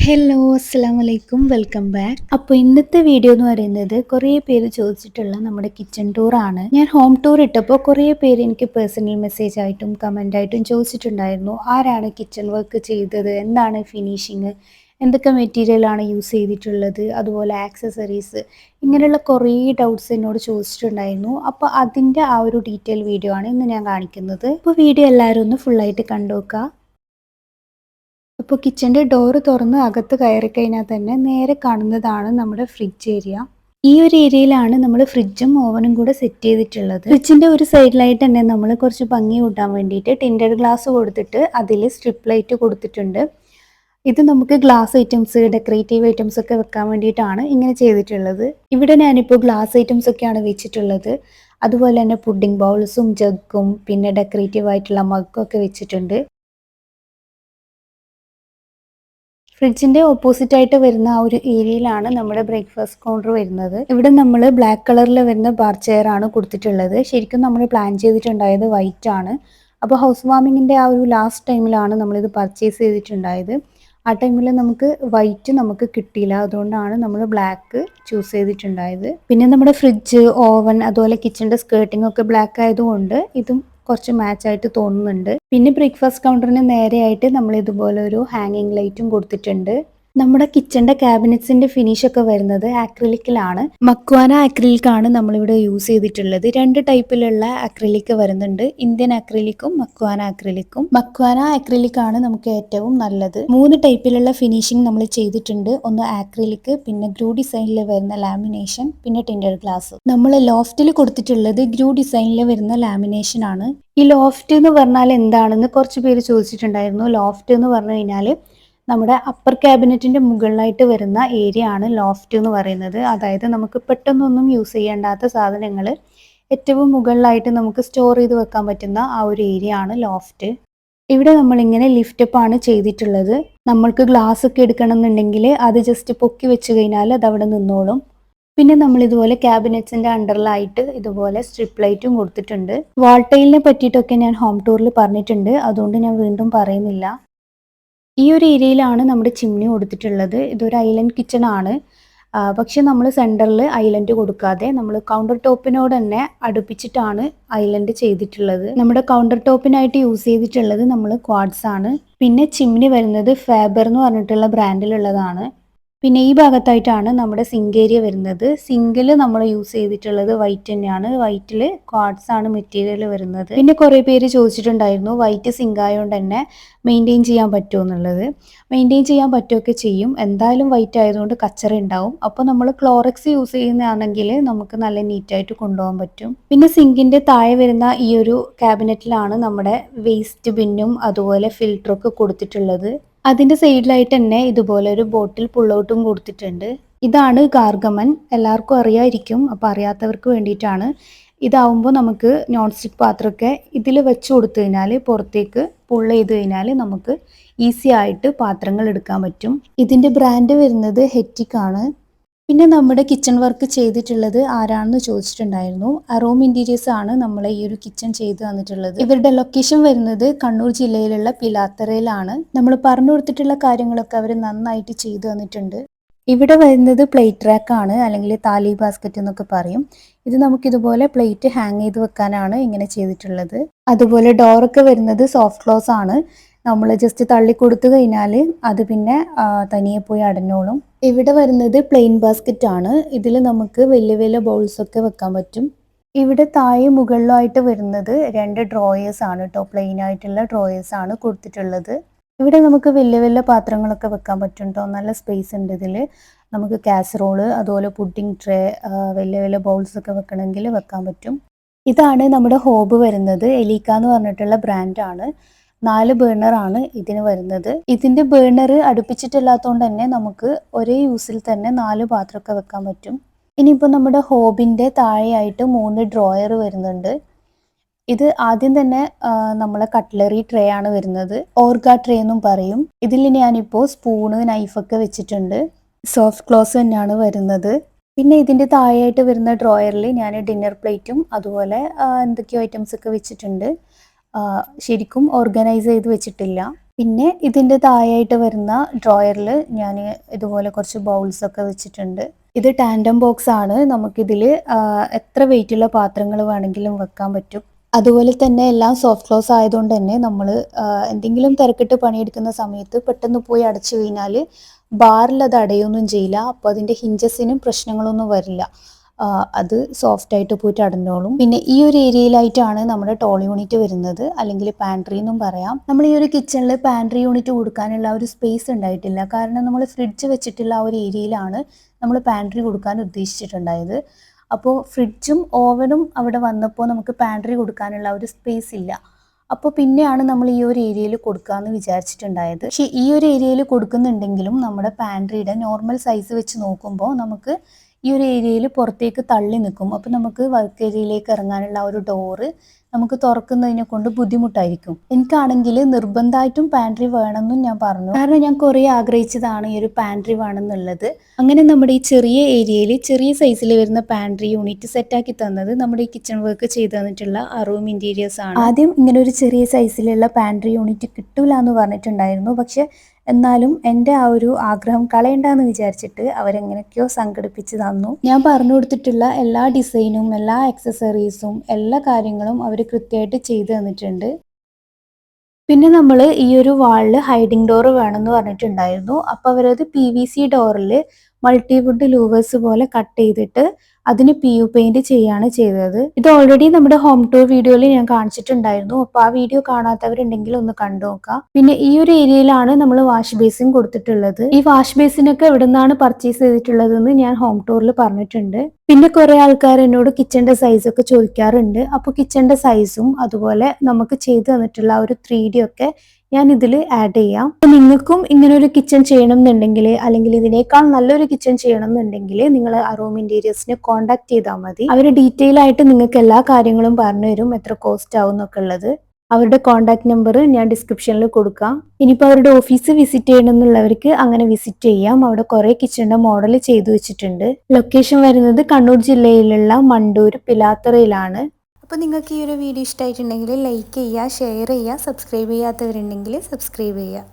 Hello അസ്സലാമു അലൈക്കും welcome back. അപ്പോൾ ഇന്നത്തെ വീഡിയോ എന്ന് പറയുന്നത് കുറേ പേര് ചോദിച്ചിട്ടുള്ള നമ്മുടെ കിച്ചൺ ടൂർ ആണ്. ഞാൻ ഹോം ടൂർ ഇട്ടപ്പോൾ കുറേ പേര് എനിക്ക് പേഴ്സണൽ മെസ്സേജ് ആയിട്ടും കമൻ്റ് ആയിട്ടും ചോദിച്ചിട്ടുണ്ടായിരുന്നു, ആരാണ് കിച്ചൺ വർക്ക് ചെയ്തത്, എന്താണ് ഫിനിഷിങ്, എന്തൊക്കെ മെറ്റീരിയലാണ് യൂസ് ചെയ്തിട്ടുള്ളത്, അതുപോലെ ആക്സസറീസ്, ഇങ്ങനെയുള്ള കുറേ ഡൗട്ട്സ് എന്നോട് ചോദിച്ചിട്ടുണ്ടായിരുന്നു. അപ്പോൾ അതിൻ്റെ ആ ഒരു ഡീറ്റെയിൽ വീഡിയോ ആണ് ഇന്ന് ഞാൻ കാണിക്കുന്നത്. അപ്പോൾ വീഡിയോ എല്ലാവരും ഒന്ന് ഫുള്ളായിട്ട് കണ്ടു നോക്കുക. അപ്പോൾ കിച്ചൻ്റെ ഡോറ് തുറന്ന് അകത്ത് കയറി കഴിഞ്ഞാൽ തന്നെ നേരെ കാണുന്നതാണ് നമ്മുടെ ഫ്രിഡ്ജ് ഏരിയ. ഈ ഒരു ഏരിയയിലാണ് നമ്മൾ ഫ്രിഡ്ജും ഓവനും കൂടെ സെറ്റ് ചെയ്തിട്ടുള്ളത്. ഫ്രിഡ്ജിൻ്റെ ഒരു സൈഡിലായിട്ട് തന്നെ നമ്മൾ കുറച്ച് ഭംഗി കൂട്ടാൻ വേണ്ടിയിട്ട് ടിൻഡഡ് ഗ്ലാസ് കൊടുത്തിട്ട് അതിൽ സ്ട്രിപ്പ് ലൈറ്റ് കൊടുത്തിട്ടുണ്ട്. ഇത് നമുക്ക് ഗ്ലാസ് ഐറ്റംസ്, ഡെക്കറേറ്റീവ് ഐറ്റംസ് ഒക്കെ വെക്കാൻ വേണ്ടിയിട്ടാണ് ഇങ്ങനെ ചെയ്തിട്ടുള്ളത്. ഇവിടെ ഞാനിപ്പോൾ ഗ്ലാസ് ഐറ്റംസ് ഒക്കെയാണ് വെച്ചിട്ടുള്ളത്. അതുപോലെ തന്നെ പുഡിംഗ് ബൗൾസും ജഗ്ഗും പിന്നെ ഡെക്കറേറ്റീവ് ആയിട്ടുള്ള മഗ്ഗും ഒക്കെ വെച്ചിട്ടുണ്ട്. ഫ്രിഡ്ജിന്റെ ഓപ്പോസിറ്റ് ആയിട്ട് വരുന്ന ആ ഒരു ഏരിയയിലാണ് നമ്മുടെ ബ്രേക്ക്ഫാസ്റ്റ് കൗണ്ടർ വരുന്നത്. ഇവിടെ നമ്മൾ ബ്ലാക്ക് കളറിൽ വരുന്ന ബാർ ചെയർ ആണ് കൊടുത്തിട്ടുള്ളത്. ശരിക്കും നമ്മൾ പ്ലാൻ ചെയ്തിട്ടുണ്ടായത് വൈറ്റ് ആണ്. അപ്പോൾ ഹൗസ് വാമിങ്ങിന്റെ ആ ഒരു ലാസ്റ്റ് ടൈമിലാണ് നമ്മളിത് പർച്ചേസ് ചെയ്തിട്ടുണ്ടായത്. ആ ടൈമിൽ നമുക്ക് വൈറ്റ് നമുക്ക് കിട്ടിയില്ല, അതുകൊണ്ടാണ് നമ്മൾ ബ്ലാക്ക് ചൂസ് ചെയ്തിട്ടുണ്ടായത്. പിന്നെ നമ്മുടെ ഫ്രിഡ്ജ്, ഓവൻ, അതുപോലെ കിച്ചണിന്റെ സ്കേർട്ടിംഗ് ഒക്കെ ബ്ലാക്ക് ആയതുകൊണ്ട് ഇതും കുറച്ച് മാച്ച് ആയിട്ട് തോന്നുന്നുണ്ട്. പിന്നെ ബ്രേക്ക്ഫാസ്റ്റ് കൗണ്ടറിന് നേരെയായിട്ട് നമ്മൾ ഇതുപോലെ ഒരു ഹാങ്ങിങ് ലൈറ്റും കൊടുത്തിട്ടുണ്ട്. നമ്മുടെ കിച്ചന്റെ ക്യാബിനറ്റ്സിന്റെ ഫിനിഷ് ഒക്കെ വരുന്നത് ആക്രിലിക്കിലാണ്. മക്വാന ആക്രിലിക്കാണ് നമ്മളിവിടെ യൂസ് ചെയ്തിട്ടുള്ളത്. രണ്ട് ടൈപ്പിലുള്ള അക്രിലിക് വരുന്നുണ്ട്, ഇന്ത്യൻ അക്രിലിക്കും മക്വാന അക്രിലിക്കും. മക്വാന അക്രിലിക് ആണ് നമുക്ക് ഏറ്റവും നല്ലത്. 3 ടൈപ്പിലുള്ള ഫിനിഷിംഗ് നമ്മൾ ചെയ്തിട്ടുണ്ട്. ഒന്ന് ആക്രിലിക്, പിന്നെ ഗ്രൂ ഡിസൈനിൽ വരുന്ന ലാമിനേഷൻ, പിന്നെ ടിൻഡഡ് ഗ്ലാസ്. നമ്മൾ ലോഫ്റ്റിൽ കൊടുത്തിട്ടുള്ളത് ഗ്രൂ ഡിസൈനിൽ വരുന്ന ലാമിനേഷൻ ആണ്. ഈ ലോഫ്റ്റ് എന്ന് പറഞ്ഞാൽ എന്താണെന്ന് കുറച്ച് പേര് ചോദിച്ചിട്ടുണ്ടായിരുന്നു. ലോഫ്റ്റ് എന്ന് പറഞ്ഞു കഴിഞ്ഞാൽ നമ്മുടെ അപ്പർ ക്യാബിനറ്റിന്റെ മുകളിലായിട്ട് വരുന്ന ഏരിയ ആണ് ലോഫ്റ്റ് എന്ന് പറയുന്നത്. അതായത് നമുക്ക് പെട്ടെന്നൊന്നും യൂസ് ചെയ്യേണ്ടാത്ത സാധനങ്ങൾ ഏറ്റവും മുകളിലായിട്ട് നമുക്ക് സ്റ്റോർ ചെയ്ത് വെക്കാൻ പറ്റുന്ന ആ ഒരു ഏരിയ ആണ് ലോഫ്റ്റ്. ഇവിടെ നമ്മളിങ്ങനെ ലിഫ്റ്റപ്പ് ആണ് ചെയ്തിട്ടുള്ളത്. നമ്മൾക്ക് ഗ്ലാസ് ഒക്കെ എടുക്കണം എന്നുണ്ടെങ്കിൽ അത് ജസ്റ്റ് പൊക്കി വെച്ച് കഴിഞ്ഞാൽ അത് അവിടെ നിന്നോളും. പിന്നെ നമ്മൾ ഇതുപോലെ ക്യാബിനറ്റ്സിന്റെ അണ്ടറിലായിട്ട് ഇതുപോലെ സ്ട്രിപ്പ് ലൈറ്റും കൊടുത്തിട്ടുണ്ട്. വാൾ ടൈലിനെ പറ്റിയിട്ടൊക്കെ ഞാൻ ഹോം ടൂറിൽ പറഞ്ഞിട്ടുണ്ട്, അതുകൊണ്ട് ഞാൻ വീണ്ടും പറയുന്നില്ല. ഈ ഒരു ഏരിയയിലാണ് നമ്മുടെ ചിമ്മിനി കൊടുത്തിട്ടുള്ളത്. ഇതൊരു ഐലൻഡ് കിച്ചൺ ആണ്. പക്ഷെ നമ്മൾ സെൻറ്ററിൽ ഐലൻഡ് കൊടുക്കാതെ നമ്മൾ കൗണ്ടർ ടോപ്പിനോട് തന്നെ അടുപ്പിച്ചിട്ടാണ് ഐലൻഡ് ചെയ്തിട്ടുള്ളത്. നമ്മുടെ കൗണ്ടർ ടോപ്പിനായിട്ട് യൂസ് ചെയ്തിട്ടുള്ളത് നമ്മൾ ക്വാഡ്സ് ആണ്. പിന്നെ ചിമ്മിനി വരുന്നത് ഫാബർ എന്ന് പറഞ്ഞിട്ടുള്ള ബ്രാൻഡിലുള്ളതാണ്. പിന്നെ ഈ ഭാഗത്തായിട്ടാണ് നമ്മുടെ സിങ്ക് ഏരിയ വരുന്നത്. സിങ്കിൽ നമ്മൾ യൂസ് ചെയ്തിട്ടുള്ളത് വൈറ്റ് തന്നെയാണ്. വൈറ്റിൽ ക്വാഡ്സ് ആണ് മെറ്റീരിയൽ വരുന്നത്. പിന്നെ കുറേ പേര് ചോദിച്ചിട്ടുണ്ടായിരുന്നു വൈറ്റ് സിങ്ക് ആയതുകൊണ്ട് തന്നെ മെയിൻറ്റെയിൻ ചെയ്യാൻ പറ്റുമോ എന്നുള്ളത്. മെയിൻറ്റെയിൻ ചെയ്യാൻ പറ്റുമൊക്കെ ചെയ്യും. എന്തായാലും വൈറ്റ് ആയതുകൊണ്ട് കച്ചറ ഉണ്ടാവും. അപ്പോൾ നമ്മൾ ക്ലോറക്സ് യൂസ് ചെയ്യുന്നതാണെങ്കിൽ നമുക്ക് നല്ല നീറ്റായിട്ട് കൊണ്ടുപോകാൻ പറ്റും. പിന്നെ സിങ്കിന്റെ താഴെ വരുന്ന ഈ ഒരു ക്യാബിനറ്റിലാണ് നമ്മുടെ വേസ്റ്റ് ബിന്നും അതുപോലെ ഫിൽറ്ററൊക്കെ കൊടുത്തിട്ടുള്ളത്. അതിന്റെ സൈഡിലായിട്ട് തന്നെ ഇതുപോലെ ഒരു ബോട്ടിൽ പുള്ളൗട്ടും കൊടുത്തിട്ടുണ്ട്. ഇതാണ് ഗാർഗമൻ. എല്ലാവർക്കും അറിയായിരിക്കും, അപ്പോൾ അറിയാത്തവർക്ക് വേണ്ടിയിട്ടാണ്. ഇതാവുമ്പോൾ നമുക്ക് നോൺ സ്റ്റിക്ക് പാത്രമൊക്കെ ഇതിൽ വെച്ച് കൊടുത്തു കഴിഞ്ഞാൽ പുറത്തേക്ക് പുള്ള ചെയ്ത് കഴിഞ്ഞാൽ നമുക്ക് ഈസി ആയിട്ട് പാത്രങ്ങൾ എടുക്കാൻ പറ്റും. ഇതിന്റെ ബ്രാൻഡ് വരുന്നത് ഹെറ്റിക് ആണ്. പിന്നെ നമ്മുടെ കിച്ചൺ വർക്ക് ചെയ്തിട്ടുള്ളത് ആരാണെന്ന് ചോദിച്ചിട്ടുണ്ടായിരുന്നു. അറോം ഇന്റീരിയേഴ്സ് ആണ് നമ്മളെ ഈ ഒരു കിച്ചൺ ചെയ്തു തന്നിട്ടുള്ളത്. ഇവരുടെ ലൊക്കേഷൻ വരുന്നത് കണ്ണൂർ ജില്ലയിലുള്ള പിലാത്തറയിലാണ്. നമ്മൾ പറഞ്ഞു കൊടുത്തിട്ടുള്ള കാര്യങ്ങളൊക്കെ അവർ നന്നായിട്ട് ചെയ്തു തന്നിട്ടുണ്ട്. ഇവിടെ വരുന്നത് പ്ലേറ്റ് റാക്ക് ആണ്, അല്ലെങ്കിൽ താലി ബാസ്ക്കറ്റ് എന്നൊക്കെ പറയും. ഇത് നമുക്ക് ഇതുപോലെ പ്ലേറ്റ് ഹാങ് ചെയ്ത് വെക്കാനാണ് ഇങ്ങനെ ചെയ്തിട്ടുള്ളത്. അതുപോലെ ഡോറൊക്കെ വരുന്നത് സോഫ്റ്റ് ക്ലോസ് ആണ്. നമ്മൾ ജസ്റ്റ് തള്ളി കൊടുത്തു കഴിഞ്ഞാൽ അത് പിന്നെ തനിയെ പോയി അടഞ്ഞോളും. ഇവിടെ വരുന്നത് പ്ലെയിൻ ബാസ്ക്കറ്റ് ആണ്. ഇതിൽ നമുക്ക് വലിയ വലിയ ബൗൾസ് ഒക്കെ വെക്കാൻ പറ്റും. ഇവിടെ താഴെ മുകളിലായിട്ട് വരുന്നത് 2 ഡ്രോയേഴ്സ് ആണ് കേട്ടോ. പ്ലെയിൻ ആയിട്ടുള്ള ഡ്രോയേഴ്സ് ആണ് കൊടുത്തിട്ടുള്ളത്. ഇവിടെ നമുക്ക് വലിയ വലിയ പാത്രങ്ങളൊക്കെ വെക്കാൻ പറ്റും കേട്ടോ. നല്ല സ്പേസ് ഉണ്ട് ഇതിൽ. നമുക്ക് കാസറോള്, അതുപോലെ പുഡിംഗ് ട്രേ, വലിയ വലിയ ബൗൾസ് ഒക്കെ വെക്കണമെങ്കിൽ വെക്കാൻ പറ്റും. ഇതാണ് നമ്മുടെ ഹോബ് വരുന്നത്. എലീക്ക എന്ന് പറഞ്ഞിട്ടുള്ള ബ്രാൻഡാണ്. 4 ബേർണർ ആണ് ഇതിന് വരുന്നത്. ഇതിന്റെ ബേർണർ അടുപ്പിച്ചിട്ടില്ലാത്തതുകൊണ്ട് തന്നെ നമുക്ക് ഒരേ യൂസിൽ തന്നെ 4 പാത്രമൊക്കെ വെക്കാൻ പറ്റും. ഇനിയിപ്പോൾ നമ്മുടെ ഹോബിന്റെ താഴെയായിട്ട് 3 ഡ്രോയർ വരുന്നുണ്ട്. ഇത് ആദ്യം തന്നെ നമ്മളെ കട്ട്ലറി ട്രേ ആണ് വരുന്നത്. ഓർഗ ട്രേ എന്നും പറയും. ഇതിൽ ഞാനിപ്പോൾ സ്പൂണ്, നൈഫൊക്കെ വെച്ചിട്ടുണ്ട്. സോഫ്റ്റ് ക്ലോസ് തന്നെയാണ് വരുന്നത്. പിന്നെ ഇതിന്റെ താഴെയായിട്ട് വരുന്ന ഡ്രോയറിൽ ഞാൻ ഡിന്നർ പ്ലേറ്റും അതുപോലെ എന്തൊക്കെയോ ഐറ്റംസ് ഒക്കെ വെച്ചിട്ടുണ്ട്. ശരിക്കും ഓർഗനൈസ് ചെയ്ത് വെച്ചിട്ടില്ല. പിന്നെ ഇതിൻ്റെ താഴെയായിട്ട് വരുന്ന ഡ്രോയറിൽ ഞാൻ ഇതുപോലെ കുറച്ച് ബൗൾസ് ഒക്കെ വെച്ചിട്ടുണ്ട്. ഇത് ടാൻഡം ബോക്സ് ആണ്. നമുക്കിതിൽ എത്ര വെയിറ്റുള്ള പാത്രങ്ങൾ വേണമെങ്കിലും വെക്കാൻ പറ്റും. അതുപോലെ തന്നെ എല്ലാം സോഫ്റ്റ് ക്ലോസ് ആയതുകൊണ്ട് തന്നെ നമ്മൾ എന്തെങ്കിലും തിരക്കിട്ട് പണിയെടുക്കുന്ന സമയത്ത് പെട്ടെന്ന് പോയി അടച്ചു കഴിഞ്ഞാൽ ബാറിൽ അത് അടയൊന്നും ചെയ്യില്ല. അപ്പോൾ അതിൻ്റെ ഹിഞ്ചസിനും പ്രശ്നങ്ങളൊന്നും വരില്ല. അത് സോഫ്റ്റ് ആയിട്ട് പോയിട്ട് അടഞ്ഞോളും. പിന്നെ ഈ ഒരു ഏരിയയിലായിട്ടാണ് നമ്മുടെ ടോൾ യൂണിറ്റ് വരുന്നത്, അല്ലെങ്കിൽ പാൻട്രി എന്നും പറയാം. നമ്മൾ ഈ ഒരു കിച്ചണിൽ പാൻട്രി യൂണിറ്റ് കൊടുക്കാനുള്ള ഒരു സ്പേസ് ഉണ്ടായിട്ടില്ല. കാരണം നമ്മൾ ഫ്രിഡ്ജ് വെച്ചിട്ടുള്ള ആ ഒരു ഏരിയയിലാണ് നമ്മൾ പാൻട്രി കൊടുക്കാൻ ഉദ്ദേശിച്ചിട്ടുണ്ടായത്. അപ്പോൾ ഫ്രിഡ്ജും ഓവനും അവിടെ വന്നപ്പോൾ നമുക്ക് പാൻട്രി കൊടുക്കാനുള്ള ഒരു സ്പേസ് ഇല്ല. അപ്പോൾ പിന്നെയാണ് നമ്മൾ ഈ ഒരു ഏരിയയിൽ കൊടുക്കാമെന്ന് വിചാരിച്ചിട്ടുണ്ടായത്. പക്ഷേ ഈ ഒരു ഏരിയയിൽ കൊടുക്കുന്നുണ്ടെങ്കിലും നമ്മുടെ പാൻട്രിയുടെ നോർമൽ സൈസ് വെച്ച് നോക്കുമ്പോൾ നമുക്ക് ഈ ഒരു ഏരിയയിൽ പുറത്തേക്ക് തള്ളി നിൽക്കും. അപ്പോൾ നമുക്ക് വർക്ക് ഏരിയയിലേക്ക് ഇറങ്ങാനുള്ള ഒരു ഡോറ് നമുക്ക് തുറക്കുന്നതിനെ കൊണ്ട് ബുദ്ധിമുട്ടായിരിക്കും. എനിക്കാണെങ്കിൽ നിർബന്ധമായിട്ടും പാൻട്രി വേണമെന്നും ഞാൻ പറഞ്ഞു. കാരണം ഞാൻ കുറേ ആഗ്രഹിച്ചതാണ് ഈ ഒരു പാൻട്രി വേണമെന്നുള്ളത്. അങ്ങനെ നമ്മുടെ ഈ ചെറിയ ഏരിയയിൽ ചെറിയ സൈസിൽ വരുന്ന പാൻട്രി യൂണിറ്റ് സെറ്റാക്കി തന്നത് നമ്മുടെ ഈ കിച്ചൺ വർക്ക് ചെയ്ത് തന്നിട്ടുള്ള റൂം ഇന്റീരിയേഴ്സ് ആണ്. ആദ്യം ഇങ്ങനെ ഒരു ചെറിയ സൈസിലുള്ള പാൻട്രി യൂണിറ്റ് കിട്ടൂല എന്ന് പറഞ്ഞിട്ടുണ്ടായിരുന്നു. പക്ഷെ എന്നാലും എൻ്റെ ആ ഒരു ആഗ്രഹം കളയണ്ടെന്ന് വിചാരിച്ചിട്ട് അവരെങ്ങനെയൊക്കെയോ സംഘടിപ്പിച്ച് തന്നു. ഞാൻ പറഞ്ഞു കൊടുത്തിട്ടുള്ള എല്ലാ ഡിസൈനും എല്ലാ ആക്സസറീസും എല്ലാ കാര്യങ്ങളും അവർ കൃത്യമായിട്ട് ചെയ്തു തന്നിട്ടുണ്ട്. പിന്നെ നമ്മൾ ഈ ഒരു വാളിൽ ഹൈഡിംഗ് ഡോർ വേണമെന്ന് പറഞ്ഞിട്ടുണ്ടായിരുന്നു. അപ്പോൾ അവരത് PVC ഡോറിൽ മൾട്ടിവുഡ് ലൂവേഴ്സ് പോലെ കട്ട് ചെയ്തിട്ട് അതിന് PU പെയിന്റ് ചെയ്യാണ് ചെയ്തത്. ഇത് ഓൾറെഡി നമ്മുടെ ഹോം ടൂർ വീഡിയോയിൽ ഞാൻ കാണിച്ചിട്ടുണ്ടായിരുന്നു. അപ്പോൾ ആ വീഡിയോ കാണാത്തവരുണ്ടെങ്കിൽ ഒന്ന് കണ്ടു നോക്കാം. പിന്നെ ഈ ഒരു ഏരിയയിലാണ് നമ്മൾ വാഷ് ബേസിൻ കൊടുത്തിട്ടുള്ളത്. ഈ വാഷ് ബേസിനൊക്കെ എവിടെ നിന്നാണ് പർച്ചേസ് ചെയ്തിട്ടുള്ളതെന്ന് ഞാൻ ഹോം ടൂറിൽ പറഞ്ഞിട്ടുണ്ട്. പിന്നെ കുറെ ആൾക്കാർ എന്നോട് കിച്ചന്റെ സൈസ് ഒക്കെ ചോദിക്കാറുണ്ട്. അപ്പോൾ കിച്ചന്റെ സൈസും അതുപോലെ നമുക്ക് ചെയ്തു തന്നിട്ടുള്ള ഒരു 3D ഒക്കെ ഞാൻ ഇതിൽ ആഡ് ചെയ്യാം. നിങ്ങൾക്കും ഇങ്ങനെ ഒരു കിച്ചൺ ചെയ്യണം എന്നുണ്ടെങ്കിൽ, അല്ലെങ്കിൽ ഇതിനേക്കാൾ നല്ലൊരു കിച്ചൺ ചെയ്യണം എന്നുണ്ടെങ്കിൽ നിങ്ങൾ റൂം ഇന്റീരിയേഴ്സിനെ കോൺടാക്ട് ചെയ്താൽ മതി. അവർ ഡീറ്റെയിൽ ആയിട്ട് നിങ്ങൾക്ക് എല്ലാ കാര്യങ്ങളും പറഞ്ഞു തരും, എത്ര കോസ്റ്റ് ആവും എന്നൊക്കെ ഉള്ളത്. അവരുടെ കോൺടാക്ട് നമ്പർ ഞാൻ ഡിസ്ക്രിപ്ഷനിൽ കൊടുക്കാം. ഇനിയിപ്പോൾ അവരുടെ ഓഫീസ് വിസിറ്റ് ചെയ്യണമെന്നുള്ളവർക്ക് അങ്ങനെ വിസിറ്റ് ചെയ്യാം. അവിടെ കുറേ കിച്ചണിന്റെ മോഡൽ ചെയ്തു വെച്ചിട്ടുണ്ട്. ലൊക്കേഷൻ വരുന്നത് കണ്ണൂർ ജില്ലയിലുള്ള മണ്ടൂർ പിലാത്തറയിലാണ്. അപ്പോൾ നിങ്ങൾക്ക് ഈ ഒരു വീഡിയോ ഇഷ്ടമായിട്ടുണ്ടെങ്കിൽ ലൈക്ക് ചെയ്യുക, ഷെയർ ചെയ്യുക, സബ്സ്ക്രൈബ് ചെയ്യാത്തവരുണ്ടെങ്കിൽ സബ്സ്ക്രൈബ് ചെയ്യുക.